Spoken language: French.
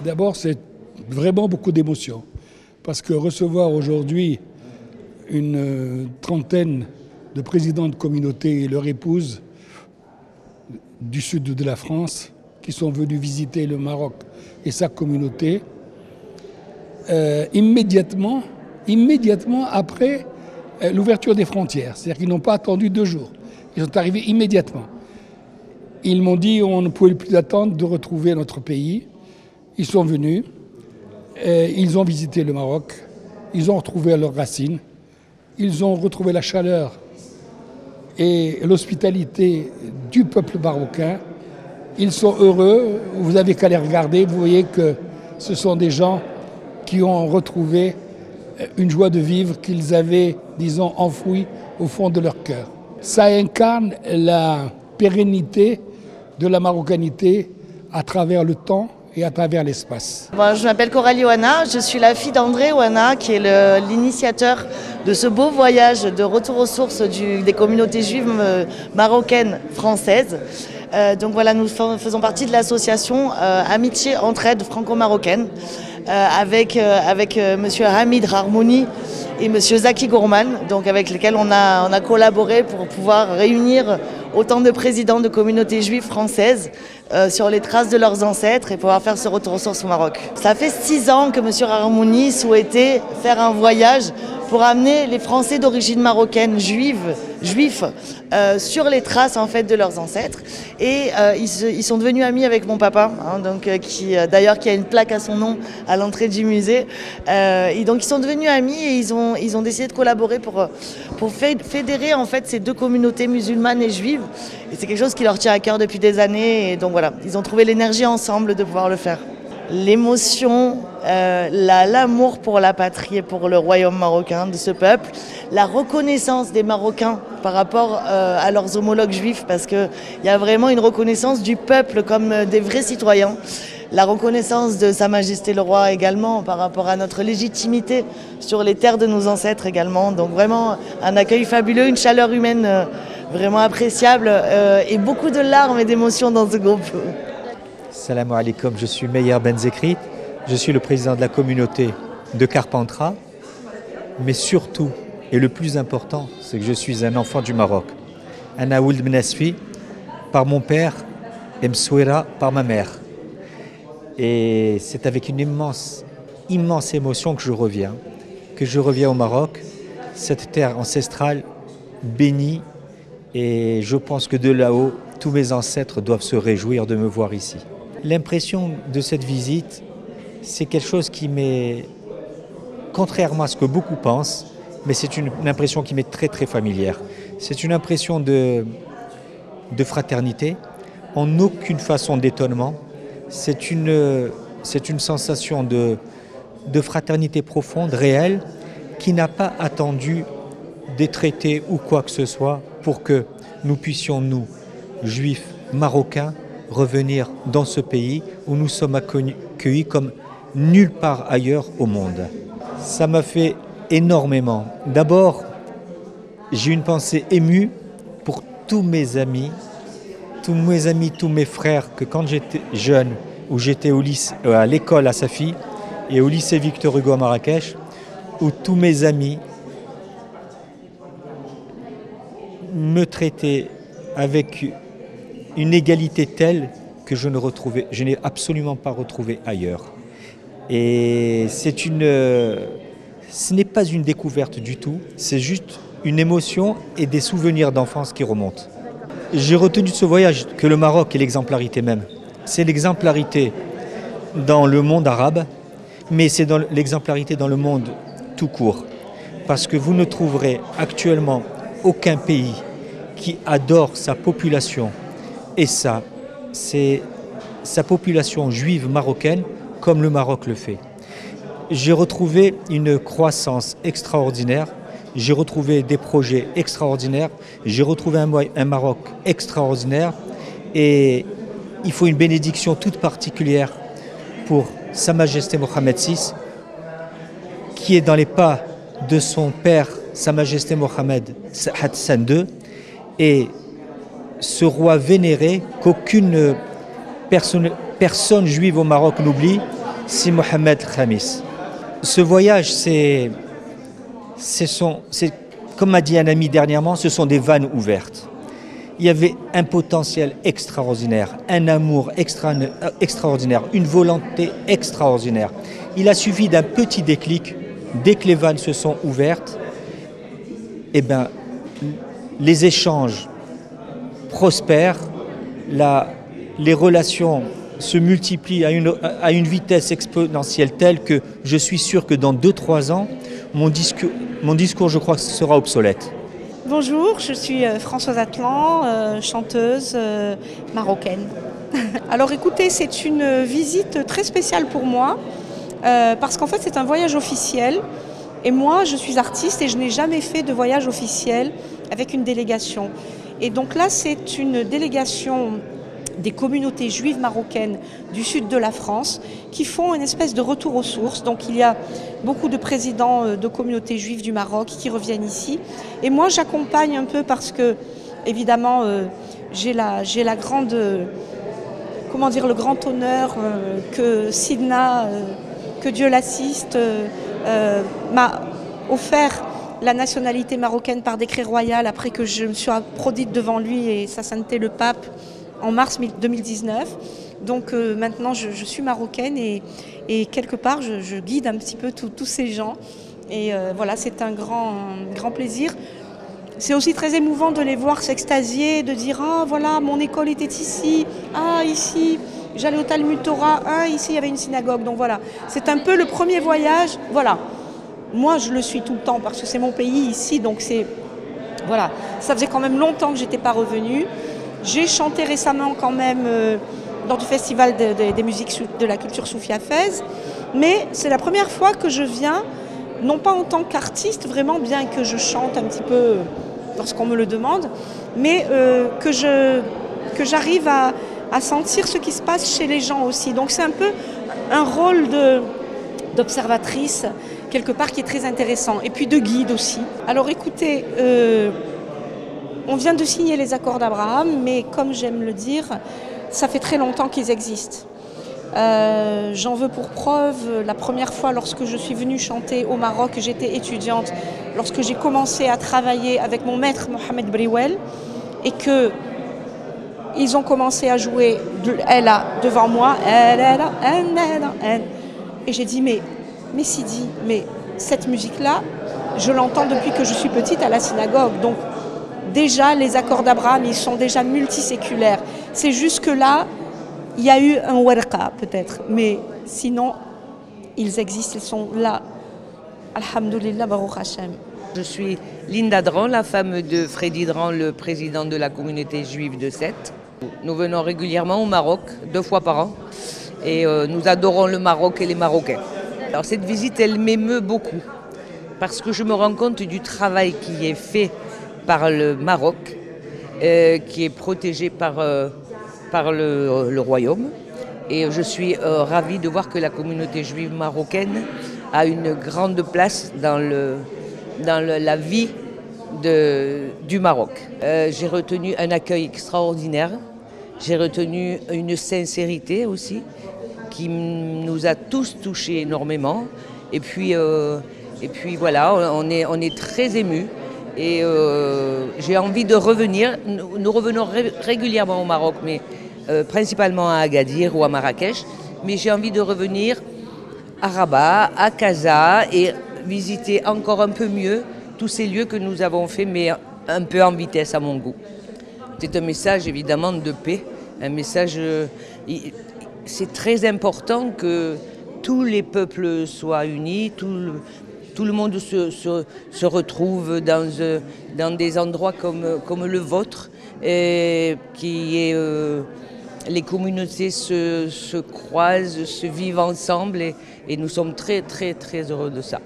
D'abord, c'est vraiment beaucoup d'émotions. Parce que recevoir aujourd'hui une trentaine de présidents de communautés et leur épouse du sud de la France qui sont venus visiter le Maroc et sa communauté, immédiatement après l'ouverture des frontières. C'est-à-dire qu'ils n'ont pas attendu 2 jours. Ils sont arrivés immédiatement. Ils m'ont dit qu'on ne pouvait plus attendre de retrouver notre pays. Ils sont venus, ils ont visité le Maroc, ils ont retrouvé leurs racines, ils ont retrouvé la chaleur et l'hospitalité du peuple marocain. Ils sont heureux, vous n'avez qu'à les regarder, vous voyez que ce sont des gens qui ont retrouvé une joie de vivre qu'ils avaient, disons, enfouie au fond de leur cœur. Ça incarne la pérennité de la marocanité à travers le temps et à travers l'espace. Bon, je m'appelle Coralie Ouana, je suis la fille d'André Ouana qui est l'initiateur de ce beau voyage de retour aux sources des communautés juives marocaines françaises. Donc voilà, nous faisons partie de l'association Amitié Entraide franco-marocaine avec monsieur Hamid Harmouni et monsieur Zaki Gourman, donc avec lesquels on a collaboré pour pouvoir réunir autant de présidents de communautés juives françaises sur les traces de leurs ancêtres et pouvoir faire ce retour aux sources au Maroc. Ça fait 6 ans que monsieur Harmouni souhaitait faire un voyage pour amener les Français d'origine marocaine juifs sur les traces en fait de leurs ancêtres. Et ils sont devenus amis avec mon papa, hein, donc, qui a une plaque à son nom à l'entrée du musée. Et donc ils sont devenus amis et ils ont décidé de collaborer pour fédérer en fait ces 2 communautés musulmanes et juives. Et c'est quelque chose qui leur tient à cœur depuis des années. Et donc voilà, ils ont trouvé l'énergie ensemble de pouvoir le faire. L'émotion, l'amour pour la patrie et pour le royaume marocain, de ce peuple, la reconnaissance des Marocains par rapport à leurs homologues juifs, parce qu'il y a vraiment une reconnaissance du peuple comme des vrais citoyens, la reconnaissance de Sa Majesté le Roi également par rapport à notre légitimité sur les terres de nos ancêtres également, donc vraiment un accueil fabuleux, une chaleur humaine vraiment appréciable et beaucoup de larmes et d'émotions dans ce groupe. Salam alaikum, je suis Meyer Benzekri, je suis le président de la communauté de Carpentras, mais surtout, et le plus important, c'est que je suis un enfant du Maroc. Un Aould Mnesfi par mon père et Msouira par ma mère. Et c'est avec une immense émotion que je reviens au Maroc, cette terre ancestrale bénie, et je pense que de là-haut, tous mes ancêtres doivent se réjouir de me voir ici. L'impression de cette visite, c'est quelque chose qui m'est, contrairement à ce que beaucoup pensent, mais c'est une impression qui m'est très très familière. C'est une impression de fraternité, en aucune façon d'étonnement. C'est une sensation de fraternité profonde, réelle, qui n'a pas attendu des traités ou quoi que ce soit pour que nous puissions, nous, juifs marocains, revenir dans ce pays où nous sommes accueillis comme nulle part ailleurs au monde. Ça m'a fait énormément. D'abord, j'ai une pensée émue pour tous mes amis, tous mes frères, que quand j'étais jeune, où j'étais à l'école à Safi et au lycée Victor Hugo à Marrakech, où tous mes amis me traitaient avec une égalité telle que je n'ai absolument pas retrouvé ailleurs. Et ce n'est pas une découverte du tout, c'est juste une émotion et des souvenirs d'enfance qui remontent. J'ai retenu de ce voyage que le Maroc est l'exemplarité même. C'est l'exemplarité dans le monde arabe, mais c'est l'exemplarité dans le monde tout court. Parce que vous ne trouverez actuellement aucun pays qui adore sa population, et ça, c'est sa population juive marocaine comme le Maroc le fait. J'ai retrouvé une croissance extraordinaire, j'ai retrouvé des projets extraordinaires, j'ai retrouvé un Maroc extraordinaire, et il faut une bénédiction toute particulière pour Sa Majesté Mohammed VI, qui est dans les pas de son père, Sa Majesté Mohammed Hassan II, et ce roi vénéré qu'aucune personne juive au Maroc n'oublie, c'est Mohamed Khamis. Ce voyage, c'est comme m'a dit un ami dernièrement, ce sont des vannes ouvertes. Il y avait un potentiel extraordinaire, un amour extraordinaire, une volonté extraordinaire. Il a suffi d'un petit déclic, dès que les vannes se sont ouvertes, eh ben, les échanges prospèrent, les relations se multiplient à une vitesse exponentielle telle que je suis sûr que dans 2-3 ans, mon discours, je crois, sera obsolète. Bonjour, je suis Françoise Atlan, chanteuse marocaine. Alors écoutez, c'est une visite très spéciale pour moi parce qu'en fait c'est un voyage officiel et moi je suis artiste et je n'ai jamais fait de voyage officiel avec une délégation. Et donc là c'est une délégation des communautés juives marocaines du sud de la France qui font une espèce de retour aux sources. Donc il y a beaucoup de présidents de communautés juives du Maroc qui reviennent ici. Et moi j'accompagne un peu parce que évidemment j'ai la grande, comment dire, le grand honneur que Sidna, que Dieu l'assiste, m'a offert la nationalité marocaine par décret royal après que je me suis applaudie devant lui et sa sainteté le pape en mars 2019. Donc maintenant je suis marocaine et quelque part je guide un petit peu tous ces gens. Et voilà, c'est un grand plaisir. C'est aussi très émouvant de les voir s'extasier, de dire « Ah voilà, mon école était ici, ah ici, j'allais au Talmud Torah, ah ici il y avait une synagogue. » Donc voilà, c'est un peu le premier voyage. Voilà, moi je le suis tout le temps parce que c'est mon pays ici, donc c'est... Voilà, ça faisait quand même longtemps que je n'étais pas revenue. J'ai chanté récemment quand même dans du festival des musiques de la culture soufie à Fès, mais c'est la première fois que je viens, non pas en tant qu'artiste vraiment, bien que je chante un petit peu lorsqu'on me le demande, mais que j'arrive à sentir ce qui se passe chez les gens aussi. Donc c'est un peu un rôle d'observatrice quelque part qui est très intéressant, et puis de guide aussi. Alors écoutez, on vient de signer les accords d'Abraham, mais comme j'aime le dire, ça fait très longtemps qu'ils existent. J'en veux pour preuve, la première fois lorsque je suis venue chanter au Maroc, j'étais étudiante, lorsque j'ai commencé à travailler avec mon maître Mohamed Briwel, et qu'ils ont commencé à jouer Ella devant moi, et j'ai dit mais Sidi, mais cette musique-là, je l'entends depuis que je suis petite à la synagogue, donc déjà, les accords d'Abraham, ils sont déjà multiséculaires. C'est juste que là, il y a eu un warqa peut-être, mais sinon, ils existent, ils sont là. Alhamdulillah, Baruch Hashem. Je suis Linda Dran, la femme de Freddy Dran, le président de la communauté juive de Sète. Nous venons régulièrement au Maroc, 2 fois par an, et nous adorons le Maroc et les Marocains. Alors cette visite, elle m'émeut beaucoup, parce que je me rends compte du travail qui est fait par le Maroc, qui est protégé par le royaume. Et je suis ravie de voir que la communauté juive marocaine a une grande place dans la vie du Maroc. J'ai retenu un accueil extraordinaire, j'ai retenu une sincérité aussi, qui nous a tous touchés énormément. Et puis voilà, on est très émus. Et j'ai envie de revenir. Nous revenons régulièrement au Maroc, mais principalement à Agadir ou à Marrakech. Mais j'ai envie de revenir à Rabat, à Casa et visiter encore un peu mieux tous ces lieux que nous avons faits, mais un peu en vitesse à mon goût. C'est un message évidemment de paix, un message... c'est très important que tous les peuples soient unis, tout le monde se retrouve dans des endroits comme le vôtre, et les communautés se croisent, se vivent ensemble et nous sommes très très très heureux de ça.